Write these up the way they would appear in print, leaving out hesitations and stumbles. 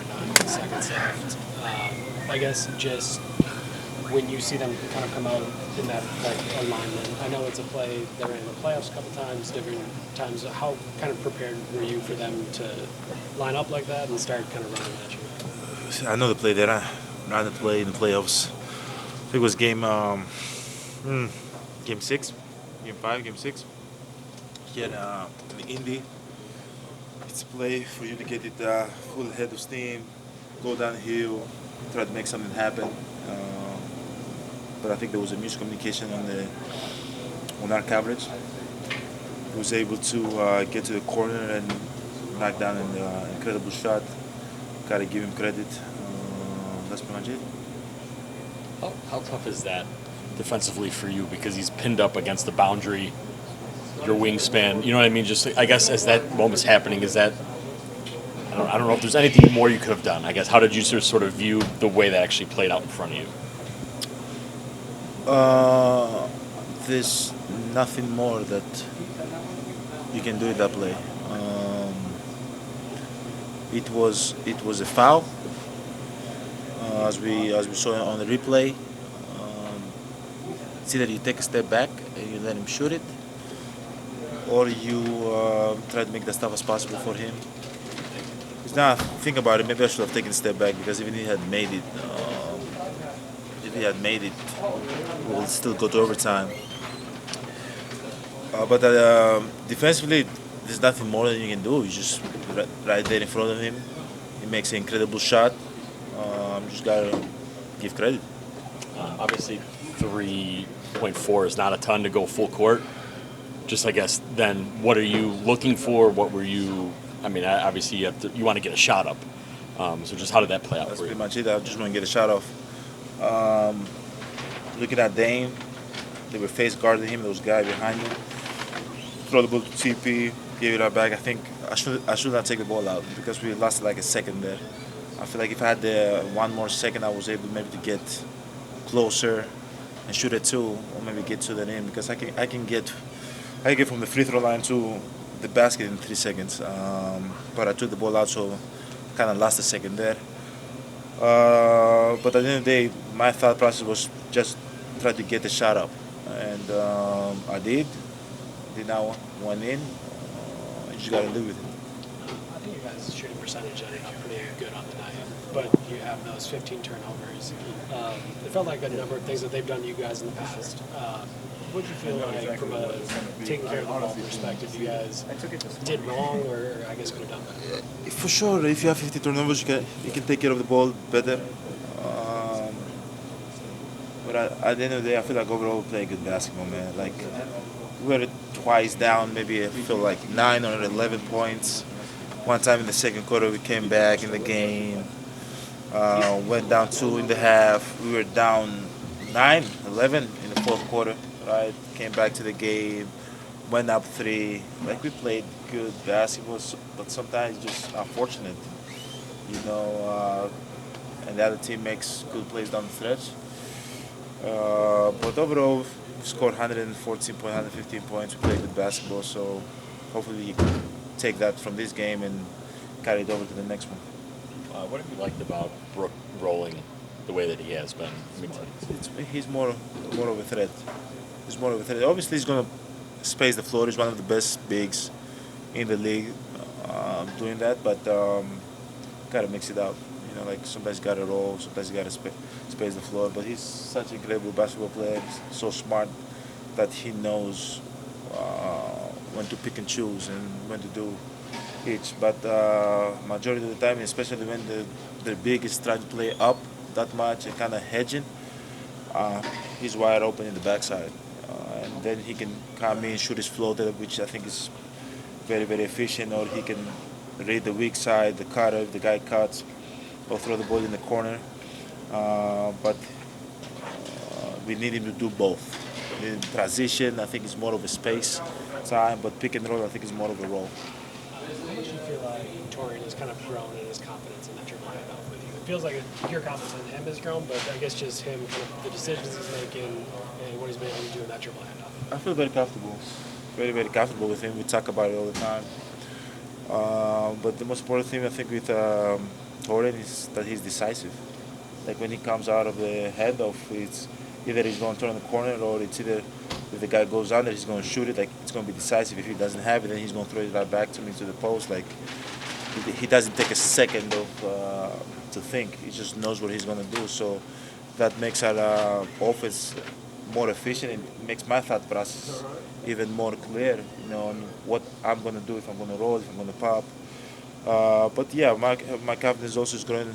9 seconds left. I guess just when you see them kind of come out in that alignment, I know it's a play they ran in the playoffs a couple times, different times. How kind of prepared were you for them to line up like that and start kind of running at you? I know the play that I ran the play in the playoffs. I think it was game 6, game 5, game 6. Here in Indy, it's a play for you to get it full head of steam, go downhill, try to make something happen. But I think there was a miscommunication on our coverage. He was able to get to the corner and knock down an incredible shot. Gotta give him credit. That's pretty much it. How tough is that defensively for you? Because he's pinned up against the boundary, your wingspan. You know what I mean? Just I guess as that moment's happening, is that I don't know if there's anything more you could have done. I guess how did you sort of view the way that actually played out in front of you? There's nothing more that you can do in that play. It was a foul, as we saw on the replay. It's either you take a step back and you let him shoot it, or you try to make the stuff as possible for him. Because now think about it, maybe I should have taken a step back, because even if he had made it, we will still go to overtime. But defensively, there's nothing more that you can do. You just right there in front of him. He makes an incredible shot. Just gotta give credit. Obviously, 3.4 is not a ton to go full court. Just I guess then, what are you looking for? What were you? I mean, obviously you want to get a shot up. So just how did that play out That's for you? pretty much it. I just want to get a shot off. Looking at Dame, they were face guarding him. There was a guy behind him. Throw the ball to TP, gave it out back. I think I should not take the ball out, because we lost like a second there. I feel like if I had one more second, I was able maybe to get closer and shoot it too, or maybe get to the rim, because I can get from the free throw line to the basket in 3 seconds. But I took the ball out, so kind of lost a second there. But at the end of the day, my thought process was just try to get the shot up, and I did. Did not went in. You just got to live with it. I think you guys' shooting percentage ended up pretty good on the night, but you have those 15 turnovers. It felt like a number of things that they've done to you guys in the past. What did you feel like from a taking care of the ball perspective you guys did wrong, or I guess could have done better? For sure, if you have 50 turnovers, you can take care of the ball better. But at the end of the day, I feel like overall we play good basketball, man. Like we were twice down, maybe I feel like 9 or 11 points. One time in the second quarter, we came back in the game. Went down 2 in the half. We were down 9, 11 in the fourth quarter. Right, came back to the game, went up 3. Like we played good basketball, but sometimes it's just unfortunate, and the other team makes good plays down the stretch. But overall, we scored 114 points, 115 points. We played good basketball, so hopefully you can take that from this game and carry it over to the next one. What have you liked about Brooke rolling the way that he has been? I mean, He's more of a threat. He's more of a threat. Obviously, he's going to space the floor. He's one of the best bigs in the league doing that, but got to mix it out. Like sometimes got to roll, sometimes got to space the floor. But he's such an incredible basketball player. He's so smart that he knows when to pick and choose and when to do each. But majority of the time, especially when the big is trying to play up that much and kind of hedging, he's wide open in the backside. And then he can come in, shoot his floater, which I think is very, very efficient, or he can read the weak side, the cutter, if the guy cuts, or throw the ball in the corner. But we need him to do both. In transition, I think it's more of a space time, but pick and roll, I think is more of a roll. How much do you feel like Toran has kind of grown in his confidence in that dribble handoff with you? It feels like your confidence in him has grown, but I guess just him, kind of the decisions he's making and what he's been able to do in that dribble handoff. I feel very comfortable. Very, very comfortable with him. We talk about it all the time. But the most important thing, I think, with Toran is that he's decisive. Like when he comes out of the handoff, it's either he's going to turn the corner or it's either if the guy goes under, he's going to shoot it. Like it's going to be decisive. If he doesn't have it, then he's going to throw it right back to me to the post. Like he doesn't take a second to think. He just knows what he's going to do. So that makes our offense more efficient and makes my thought process even more clear. You know, on what I'm going to do, if I'm going to roll, if I'm going to pop. But yeah, my confidence also is growing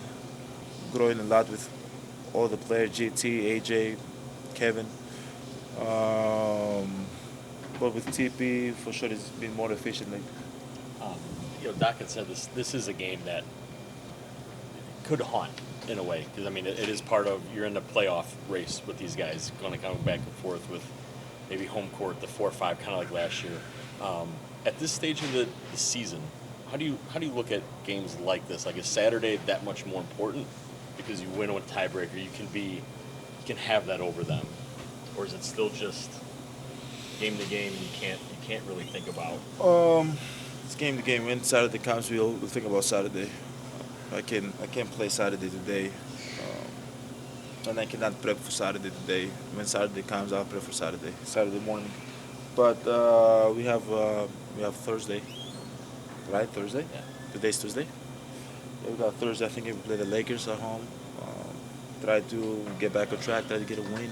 a lot with all the players, GT, AJ, Kevin. But with TP, for sure, it's been more efficient. Like, Doc had said this is a game that could haunt in a way, because I mean it is part of, you're in a playoff race with these guys, going to come back and forth with maybe home court, the 4-5, kind of like last year. At this stage of the season, how do you look at games like this? Like, is Saturday that much more important because you win with tiebreaker? You can have that over them, or is it still just game to game? And you can't really think about. It's game to game. When Saturday comes, we'll think about Saturday. I can't play Saturday today, and I cannot prep for Saturday today. When Saturday comes, I'll prep for Saturday morning. But we have Thursday, right? Thursday. Yeah. Today's Tuesday. Yeah, we got Thursday. I think we play the Lakers at home. Try to get back on track. Try to get a win.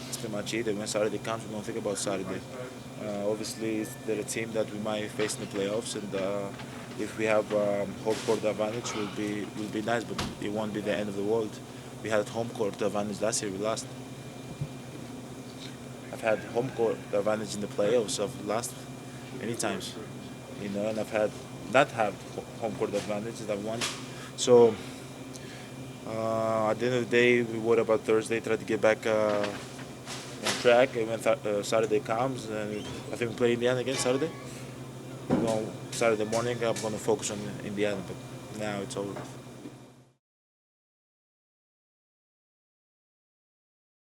It's pretty much it. And when Saturday comes, we're gonna think about Saturday. Obviously, they're a team that we might face in the playoffs, and if we have home court advantage, will be nice, but it won't be the end of the world. We had home court advantage last year. We lost. I've had home court advantage in the playoffs. I've lost many times, and I've had not have home court advantage and I've won. So at the end of the day, we worry about Thursday. Try to get back on track, and when Saturday comes, and I think we play Indiana again Saturday. Saturday morning, I'm going to focus on Indiana, but now it's over.